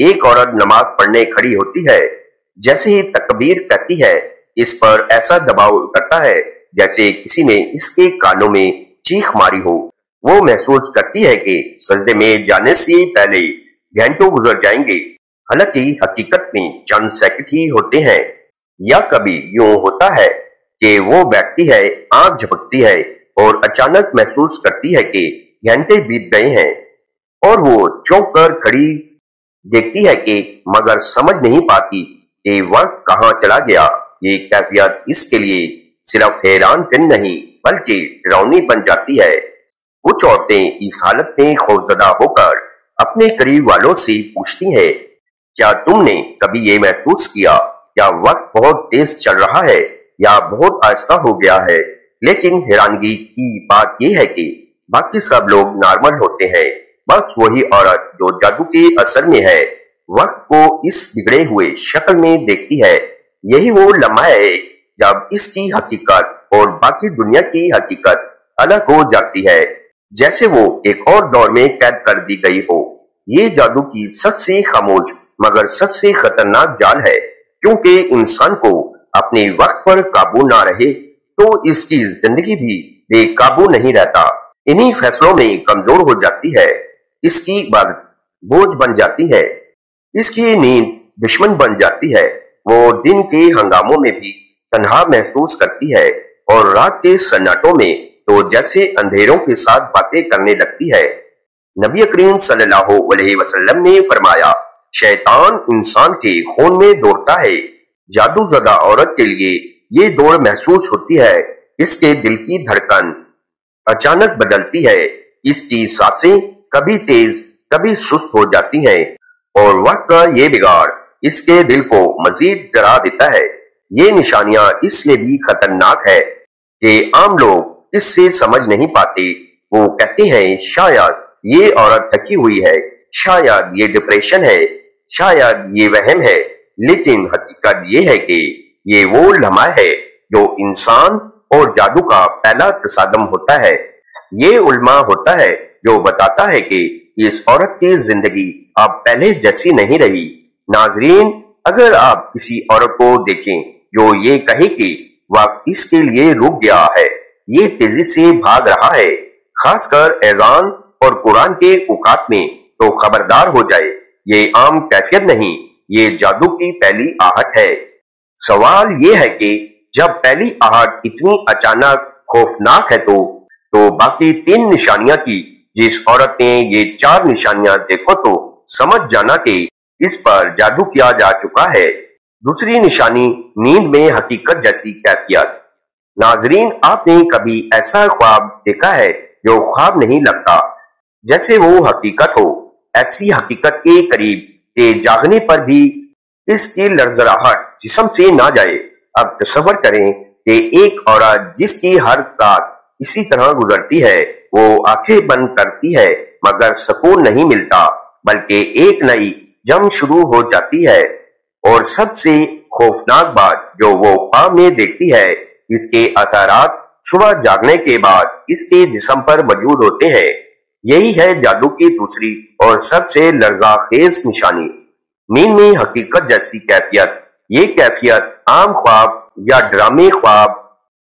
ایک عورت نماز پڑھنے کھڑی ہوتی ہے، جیسے ہی تکبیر کہتی ہے اس پر ایسا دباؤ کرتا ہے جیسے کسی نے اس کے کانوں میں چیخ ماری ہو۔ وہ محسوس کرتی ہے کہ سجدے میں جانے سے پہلے گھنٹوں گزر جائیں گے، حالانکہ حقیقت میں چند سیکنڈ ہی ہوتے ہیں۔ یا کبھی یوں ہوتا ہے کہ وہ بیٹھتی ہے، آنکھ جھپکتی ہے اور اچانک محسوس کرتی ہے کہ گھنٹے بیت گئے ہیں، اور وہ چونک کر کھڑی دیکھتی ہے کہ مگر سمجھ نہیں پاتی کہ وقت کہاں چلا گیا۔ یہ کیفیت اس کے لیے صرف حیران کن نہیں بلکہ ڈراؤنی بن جاتی ہے۔ کچھ عورتیں اس حالت میں خوفزدہ ہو کر اپنے قریب والوں سے پوچھتی ہیں، کیا تم نے کبھی یہ محسوس کیا کیا وقت بہت تیز چل رہا ہے یا بہت آہستہ ہو گیا ہے؟ لیکن حیرانگی کی بات یہ ہے کہ باقی سب لوگ نارمل ہوتے ہیں، بس وہی عورت جو جادو کے اثر میں ہے وقت کو اس بگڑے ہوئے شکل میں دیکھتی ہے۔ یہی وہ لمحہ ہے جب اس کی حقیقت اور باقی دنیا کی حقیقت الگ ہو جاتی ہے، جیسے وہ ایک اور دور میں قید کر دی گئی ہو۔ یہ جادو کی سب سے خاموش مگر سب سے خطرناک جال ہے، کیونکہ انسان کو اپنے وقت پر قابو نہ رہے تو اس کی زندگی بھی بے قابو نہیں رہتا، انہی فیصلوں میں کمزور ہو جاتی ہے، اس کی عبادت بوجھ بن جاتی ہے، اس کی نیند دشمن بن جاتی ہے۔ وہ دن کے ہنگاموں میں بھی تنہا محسوس کرتی ہے اور رات کے سناٹوں میں تو جیسے اندھیروں کے ساتھ باتیں کرنے لگتی ہے۔ نبی کریم صلی اللہ علیہ وسلم نے فرمایا، شیطان انسان کے خون میں دوڑتا ہے۔ جادو زدہ عورت کے لیے یہ دوڑ محسوس ہوتی ہے، اس کے دل کی دھڑکن اچانک بدلتی ہے، اس کی سانسیں کبھی تیز کبھی سست ہو جاتی ہیں، اور وقت کا یہ بگاڑ اس کے دل کو مزید ڈرا دیتا ہے۔ یہ نشانیاں اس لیے بھی خطرناک ہے کہ عام لوگ اس سے سمجھ نہیں پاتے۔ وہ کہتے ہیں شاید یہ عورت تھکی ہوئی ہے، شاید یہ ڈپریشن ہے، شاید یہ وہم ہے، لیکن حقیقت یہ ہے کہ یہ وہ لمحہ ہے جو انسان اور جادو کا پہلا تصادم ہوتا ہے۔ یہ علماء ہوتا ہے جو بتاتا ہے کہ اس عورت کی زندگی اب پہلے جیسی نہیں رہی۔ ناظرین، اگر آپ کسی عورت کو دیکھیں جو یہ کہے کہ وقت اس کے لیے رک گیا ہے، یہ تیزی سے بھاگ رہا ہے، خاص کر اذان اور قرآن کے اوقات میں، تو خبردار ہو جائے، یہ عام کیفیت نہیں، یہ جادو کی پہلی آہٹ ہے۔ سوال یہ ہے کہ جب پہلی آہٹ اتنی اچانک خوفناک ہے تو باقی 3 نشانیاں کی جس عورت نے یہ 4 نشانیاں دیکھو تو سمجھ جانا کہ اس پر جادو کیا جا چکا ہے۔ دوسری نشانی، نیند میں حقیقت جیسی کیفیت۔ ناظرین، آپ نے کبھی ایسا خواب دیکھا ہے جو خواب نہیں لگتا، جیسے وہ حقیقت ہو؟ ایسی حقیقت کے قریب کہ جاگنے پر بھی اس کی لرزراہٹ جسم سے نہ جائے۔ اب تصور کریں کہ ایک عورت جس کی ہر رات اسی طرح گزرتی ہے، وہ آنکھیں بند کرتی ہے مگر سکون نہیں ملتا، بلکہ ایک نئی جنگ شروع ہو جاتی ہے، اور سب سے خوفناک بات جو وہ خواب میں دیکھتی ہے، اس کے اثرات صبح جاگنے کے بعد اس کے جسم پر موجود ہوتے ہیں۔ یہی ہے جادو کی دوسری اور سب سے لرزہ خیز نشانی، نیند میں حقیقت جیسی کیفیت۔ یہ کیفیت عام خواب یا ڈرامے خواب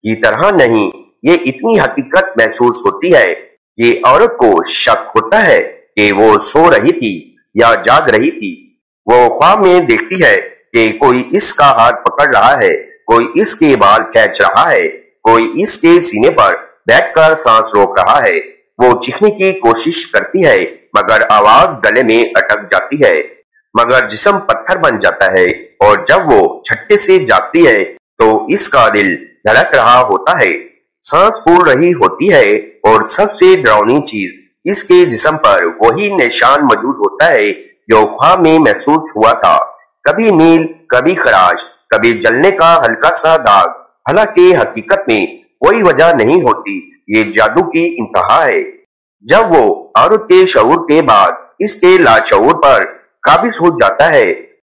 کی طرح نہیں، یہ اتنی حقیقت محسوس ہوتی ہے کہ عورت کو شک ہوتا ہے کہ وہ سو رہی تھی یا جاگ رہی تھی۔ وہ خواب میں دیکھتی ہے کہ کوئی اس کا ہاتھ پکڑ رہا ہے، کوئی اس کے بال کھینچ رہا ہے، کوئی اس کے سینے پر بیٹھ کر سانس روک رہا ہے۔ وہ چیخنے کی کوشش کرتی ہے مگر آواز گلے میں اٹک جاتی ہے، مگر جسم پتھر بن جاتا ہے، اور جب وہ جھٹکے سے جاگتی ہے تو اس کا دل دھڑک رہا ہوتا ہے، سانس پھول رہی ہوتی ہے، اور سب سے ڈراؤنی چیز، اس کے جسم پر وہی نشان موجود ہوتا ہے جو خواب میں محسوس ہوا تھا، کبھی نیل، کبھی خراش، کبھی جلنے کا ہلکا سا داغ، حالانکہ حقیقت میں کوئی وجہ نہیں ہوتی۔ یہ جادو کی انتہا ہے۔ جب وہ عورت کے شعور کے بعد اس کے لاشعور پر قابض ہو جاتا ہے۔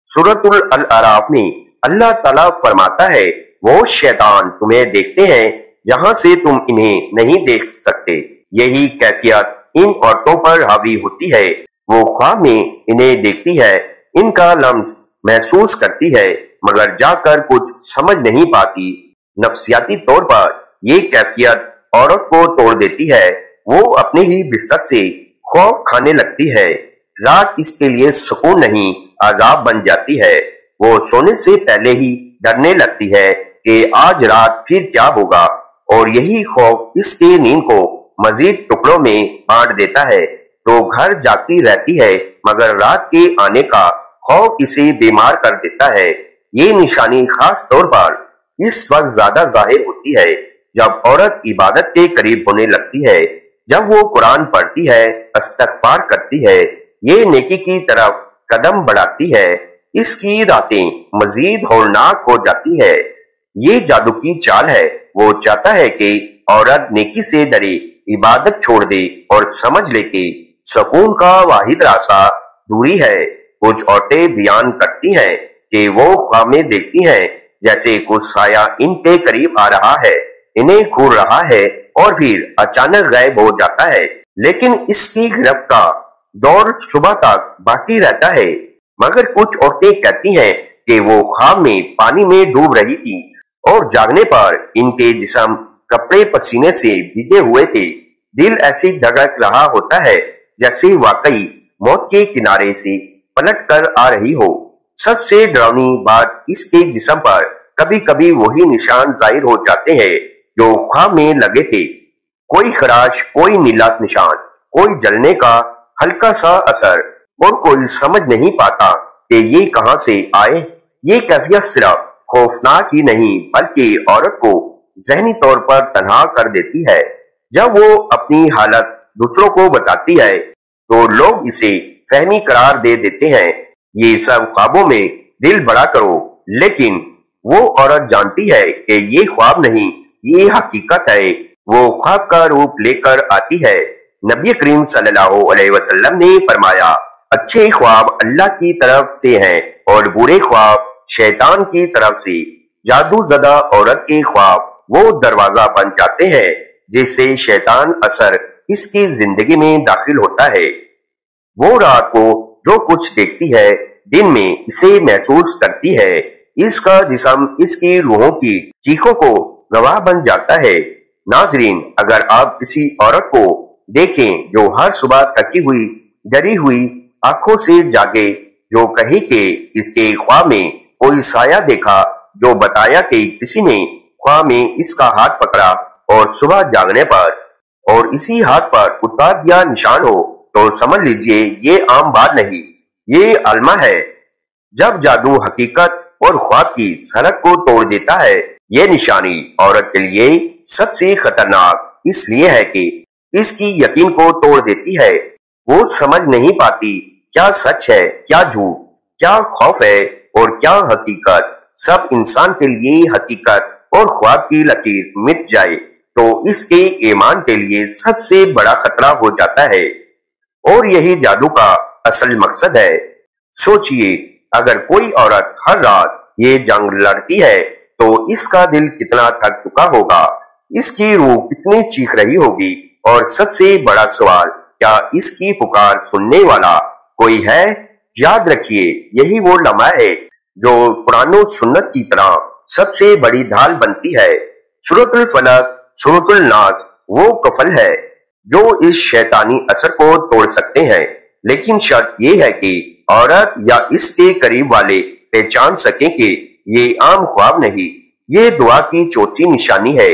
سورۃ الاعراف میں اللہ تعالیٰ فرماتا ہے، وہ شیطان تمہیں دیکھتے ہیں جہاں سے تم انہیں نہیں دیکھ سکتے۔ یہی کیفیت ان عورتوں پر حاوی ہوتی ہے، وہ خواب میں انہیں دیکھتی ہے ان کا لمس محسوس کرتی ہے مگر جا کر کچھ سمجھ نہیں پاتی۔ نفسیاتی طور پر یہ کیفیت عورت کو توڑ دیتی ہے۔ وہ اپنے ہی بستر سے خوف کھانے لگتی ہے۔ رات اس کے لیے سکون نہیں عذاب بن جاتی ہے۔ وہ سونے سے پہلے ہی ڈرنے لگتی ہے کہ آج رات پھر کیا ہوگا، اور یہی خوف اس کی نیند کو مزید ٹکڑوں میں بانٹ دیتا ہے۔ تو گھر جاگتی رہتی ہے مگر رات کے آنے کا خوف اسے بیمار کر دیتا ہے۔ یہ نشانی خاص طور پر اس وقت زیادہ ظاہر ہوتی ہے جب عورت عبادت کے قریب ہونے لگتی ہے، جب وہ قرآن پڑھتی ہے، استغفار کرتی ہے، یہ نیکی کی طرف قدم بڑھاتی ہے، اس کی راتیں مزید ہولناک ہو جاتی ہے۔ یہ جادو کی چال ہے۔ وہ چاہتا ہے کہ عورت نیکی سے ڈرے، عبادت چھوڑ دے اور سمجھ لے کہ سکون کا واحد راستہ دوری ہے۔ کچھ عورتیں بیان کرتی ہیں کہ وہ خوابیں دیکھتی ہیں جیسے کچھ سایہ ان کے قریب آ رہا ہے، انہیں گھور رہا ہے اور پھر اچانک غائب ہو جاتا ہے، لیکن اس کی گرفت کا دور صبح تک باقی رہتا ہے۔ مگر کچھ عورتیں کہتی ہیں کہ وہ خواب میں پانی میں ڈوب رہی تھی اور جاگنے پر ان کے جسم کپڑے پسینے سے بھیگے ہوئے تھے۔ دل ایسے دھڑک رہا ہوتا ہے جیسے واقعی موت کے کنارے سے پلٹ کر آ رہی ہو۔ سب سے ڈراؤنی بات، اس کے جسم پر کبھی کبھی وہی نشان ظاہر ہو جاتے ہیں جو خواب میں لگے تھے۔ کوئی خراش، کوئی نیلا نشان، کوئی جلنے کا ہلکا سا اثر، اور کوئی سمجھ نہیں پاتا کہ یہ کہاں سے آئے۔ یہ کیفیت صرف خوفناک ہی نہیں بلکہ عورت کو ذہنی طور پر تنہا کر دیتی ہے۔ جب وہ اپنی حالت دوسروں کو بتاتی ہے تو لوگ اسے فہمی قرار دے دیتے ہیں، یہ سب خوابوں میں دل بڑا کرو، لیکن وہ عورت جانتی ہے کہ یہ خواب نہیں، یہ حقیقت ہے۔ وہ خواب کا روپ لے کر آتی ہے۔ نبی کریم صلی اللہ علیہ وسلم نے فرمایا، اچھے خواب اللہ کی طرف سے ہیں اور برے خواب شیطان کی طرف سے۔ جادو زدہ عورت کے خواب وہ دروازہ بن جاتے ہیں جس سے شیطان اثر اس کی زندگی میں داخل ہوتا ہے۔ وہ رات کو جو کچھ دیکھتی ہے دن میں اسے محسوس کرتی ہے۔ اس کا جسم اس کی روحوں کی چیخوں کو گواہ بن جاتا ہے۔ ناظرین، اگر آپ کسی عورت کو دیکھیں جو ہر صبح تھکی ہوئی، ڈری ہوئی آنکھوں سے جاگے، جو کہے کہ اس کے خواب میں کوئی سایہ دیکھا، جو بتایا کہ کسی نے خواب میں اس کا ہاتھ پکڑا اور صبح جاگنے پر اور اسی ہاتھ پر اتار دیا نشان ہو، تو سمجھ لیجئے یہ عام بات نہیں، یہ علامہ ہے۔ جب جادو حقیقت اور خواب کی سرحد کو توڑ دیتا ہے، یہ نشانی عورت کے لیے سب سے خطرناک اس لیے ہے کہ اس کی یقین کو توڑ دیتی ہے۔ وہ سمجھ نہیں پاتی کیا سچ ہے، کیا جھوٹ، کیا خوف ہے اور کیا حقیقت۔ سب انسان کے لیے حقیقت اور خواب کی لکیر مٹ جائے تو اس کے ایمان کے لیے سب سے بڑا خطرہ ہو جاتا ہے، اور یہی جادو کا اصل مقصد ہے۔ سوچئے، اگر کوئی عورت ہر رات یہ جنگ لڑتی ہے تو اس کا دل کتنا تھک چکا ہوگا، اس کی روح کتنی چیخ رہی ہوگی، اور سب سے بڑا سوال، کیا اس کی پکار سننے والا کوئی ہے؟ یاد رکھیے، یہی وہ لمحہ ہے جو قرآن و سنت کی طرح سب سے بڑی ڈھال بنتی ہے۔ سورۃ الفلق، سورۃ الناس وہ کفل ہے جو اس شیطانی اثر کو توڑ سکتے ہیں، لیکن شرط یہ ہے کہ عورت یا اس کے قریب والے پہچان سکیں کہ یہ عام خواب نہیں، یہ دعا کی چوتھی نشانی ہے۔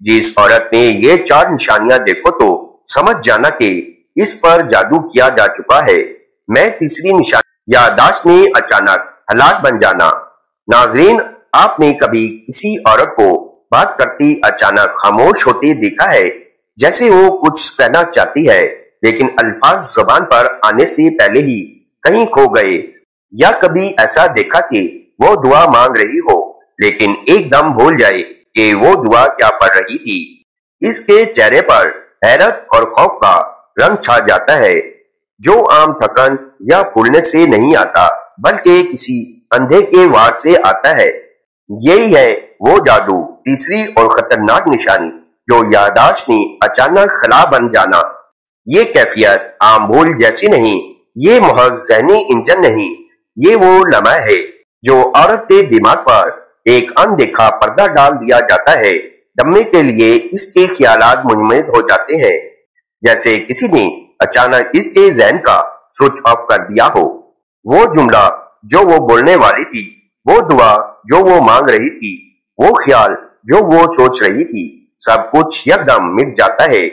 جس عورت میں یہ 4 نشانیاں دیکھو تو سمجھ جانا کہ اس پر جادو کیا جا چکا ہے۔ میں تیسری نشانی، یادداشت میں اچانک ہلاک بن جانا۔ ناظرین، آپ نے کبھی کسی عورت کو بات کرتی اچانک خاموش ہوتے دیکھا ہے، جیسے وہ کچھ کہنا چاہتی ہے لیکن الفاظ زبان پر آنے سے پہلے ہی کہیں کھو گئے؟ یا کبھی ایسا دیکھا کہ وہ دعا مانگ رہی ہو لیکن ایک دم بھول جائے کہ وہ دعا کیا پڑھ رہی تھی؟ اس کے چہرے پر حیرت اور خوف کا رنگ چھا جاتا ہے، جو عام تھکن یا پھولنے سے نہیں آتا بلکہ کسی اندھے کے وار سے آتا ہے۔ یہی ہے وہ جادو، تیسری اور خطرناک نشانی، جو یادداشت میں اچانک خلا بن جانا۔ یہ کیفیت عام بھول جیسی نہیں، یہ محض ذہنی انجن نہیں، یہ وہ لمحہ ہے جو عورت کے دماغ پر ایک اندیکھا پردہ ڈال دیا جاتا ہے۔ لمحے کے لیے اس کے خیالات منجمد ہو جاتے ہیں، جیسے کسی نے اچانک اس کے ذہن کا سوئچ آف کر دیا ہو۔ وہ جملہ جو وہ بولنے والی تھی، وہ دعا جو وہ مانگ رہی تھی، وہ خیال جو وہ سوچ رہی تھی، سب کچھ یکدم مٹ جاتا ہے۔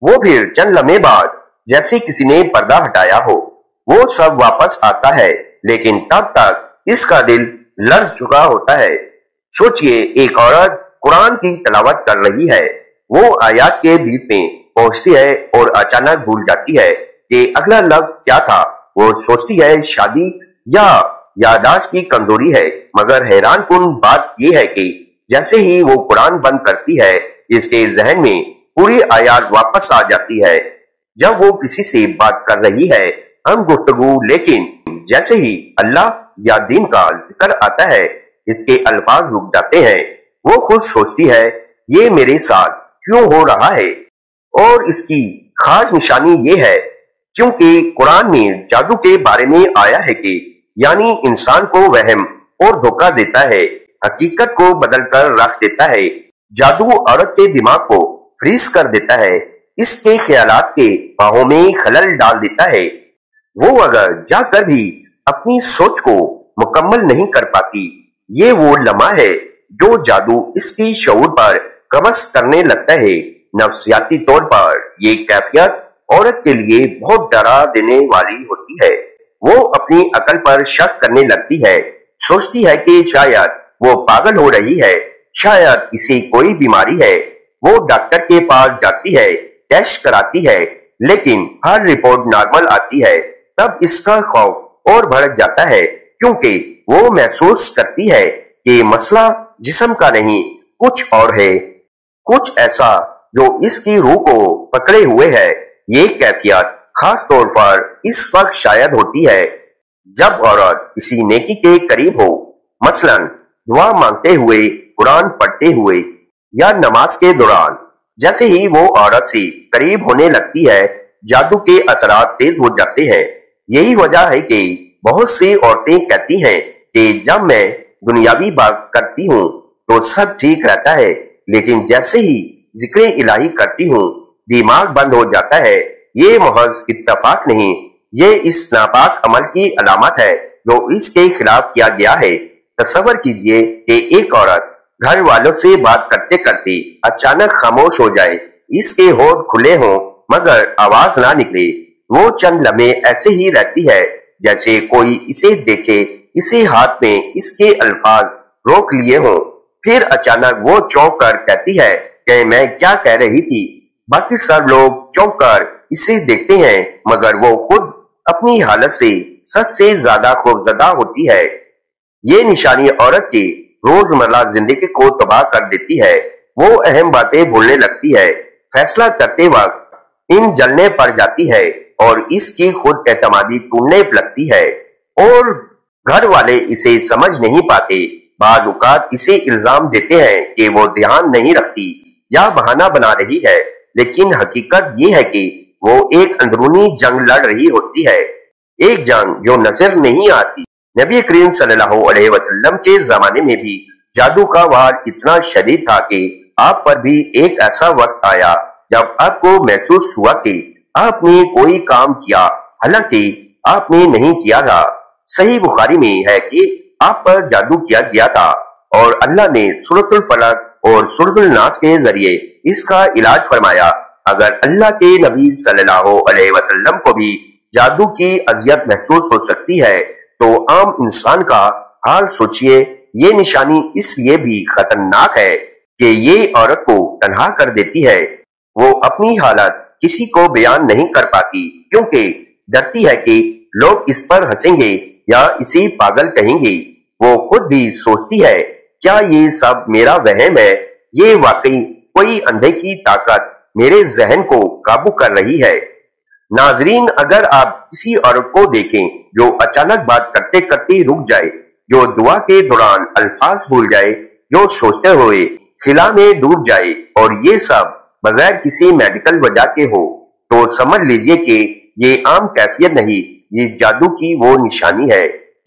وہ پھر چند لمحے بعد جیسے کسی نے پردہ ہٹایا ہو، وہ سب واپس آتا ہے، لیکن تب تک اس کا دل لرز چکا ہوتا ہے۔ سوچئے ایک عورت قرآن کی تلاوت کر رہی ہے، وہ آیات کے بیچ میں پہنچتی ہے اور اچانک بھول جاتی ہے کہ اگلا لفظ کیا تھا۔ وہ سوچتی ہے شادی یا یادداشت کی کمزوری ہے، مگر حیران کن بات یہ ہے کہ جیسے ہی وہ قرآن بند کرتی ہے، اس کے ذہن میں پوری آیات واپس آ جاتی ہے۔ جب وہ کسی سے بات کر رہی ہے، ہم گفتگو، لیکن جیسے ہی اللہ یا دین کا ذکر آتا ہے، اس کے الفاظ رک جاتے ہیں۔ وہ خود سوچتی ہے یہ میرے ساتھ کیوں ہو رہا ہے، اور اس کی خاص نشانی یہ ہے کیونکہ قرآن میں جادو کے بارے میں آیا ہے کہ یعنی انسان کو وہم اور دھوکہ دیتا ہے، حقیقت کو بدل کر رکھ دیتا ہے۔ جادو عورت کے دماغ کو فریز کر دیتا ہے، اس کے خیالات کے باہوں میں خلل ڈال دیتا ہے۔ وہ اگر جا کر بھی اپنی سوچ کو مکمل نہیں کر پاتی۔ یہ وہ لمحہ ہے جو جادو اس کی شعور پر قبض کرنے لگتا ہے۔ نفسیاتی طور پر یہ کیفیت عورت کے لیے بہت ڈرا دینے والی ہوتی ہے۔ وہ اپنی عقل پر شک کرنے لگتی ہے، سوچتی ہے کہ شاید وہ پاگل ہو رہی ہے، شاید اسے کوئی بیماری ہے۔ وہ ڈاکٹر کے پاس جاتی ہے، ٹیسٹ کراتی ہے، لیکن ہر رپورٹ نارمل آتی ہے۔ تب اس کا خوف اور بڑھ جاتا ہے، کیونکہ وہ محسوس کرتی ہے کہ مسئلہ جسم کا نہیں، کچھ اور ہے، کچھ ایسا جو اس کی روح کو پکڑے ہوئے ہے۔ یہ کیفیت خاص طور پر اس وقت شاید ہوتی ہے جب عورت کسی نیکی کے قریب ہو، مثلا دعا مانگتے ہوئے، قرآن پڑھتے ہوئے یا نماز کے دوران۔ جیسے ہی وہ عورت سے قریب ہونے لگتی ہے، جادو کے اثرات تیز ہو جاتے ہیں۔ یہی وجہ ہے کہ بہت سی عورتیں کہتی ہیں کہ جب میں دنیاوی بات کرتی ہوں تو سب ٹھیک رہتا ہے، لیکن جیسے ہی ذکر الہی کرتی ہوں دماغ بند ہو جاتا ہے۔ یہ محض اتفاق نہیں، یہ اس ناپاک عمل کی علامت ہے جو اس کے خلاف کیا گیا ہے۔ تصور کیجئے کہ ایک عورت گھر والوں سے بات کرتے کرتے اچانک خاموش ہو جائے، اس کے ہونٹ کھلے ہوں مگر آواز نہ نکلے۔ وہ چند لمحے ایسے ہی رہتی ہے جیسے کوئی اسے دیکھے، اسے ہاتھ میں اس کے الفاظ روک لیے ہوں، پھر اچانک وہ چونک کر کہتی ہے کہ میں کیا کہہ رہی تھی۔ باقی سب لوگ چونک کر اسے دیکھتے ہیں، مگر وہ خود اپنی حالت سے سب سے زیادہ خوفزدہ ہوتی ہے۔ یہ نشانی عورت کے روزمرہ زندگی کو تباہ کر دیتی ہے۔ وہ اہم باتیں بھولنے لگتی ہے، فیصلہ کرتے وقت ان جلنے پڑ جاتی ہے اور اس کی خود اعتمادی ٹوٹنے لگتی ہے، اور گھر والے اسے سمجھ نہیں پاتے۔ بعض اوقات اسے الزام دیتے ہیں کہ وہ دھیان نہیں رکھتی یا بہانہ بنا رہی ہے، لیکن حقیقت یہ ہے کہ وہ ایک اندرونی جنگ لڑ رہی ہوتی ہے، ایک جنگ جو نظر نہیں آتی۔ نبی کریم صلی اللہ علیہ وسلم کے زمانے میں بھی جادو کا وار اتنا شدید تھا کہ آپ پر بھی ایک ایسا وقت آیا جب آپ کو محسوس ہوا کہ آپ نے کوئی کام کیا حالانکہ آپ نے نہیں کیا تھا۔ صحیح بخاری میں ہے کہ آپ پر جادو کیا گیا تھا اور اللہ نے سورۃ الفلق اور سورۃ الناس کے ذریعے اس کا علاج فرمایا۔ اگر اللہ کے نبی صلی اللہ علیہ وسلم کو بھی جادو کی اذیت محسوس ہو سکتی ہے تو عام انسان کا حال سوچئے۔ یہ نشانی اس لیے بھی خطرناک ہے کہ یہ عورت کو تنہا کر دیتی ہے۔ وہ اپنی حالت کسی کو بیان نہیں کر پاتی کیونکہ ڈرتی ہے کہ لوگ اس پر ہنسیں گے یا اسے پاگل کہیں گے۔ وہ خود بھی سوچتی ہے کیا یہ سب میرا وہم ہے، یہ واقعی کوئی اندھے کی طاقت میرے ذہن کو قابو کر رہی ہے۔ ناظرین، اگر آپ کسی عورت کو دیکھیں جو اچانک بات کرتے کرتے رک جائے، جو دعا کے دوران الفاظ بھول جائے، جو سوچتے ہوئے خلا میں ڈوب جائے، اور یہ سب بغیر کسی میڈیکل وجہ کے ہو، تو سمجھ لیجئے کہ یہ عام کیفیت نہیں، یہ جادو کی وہ نشانی ہے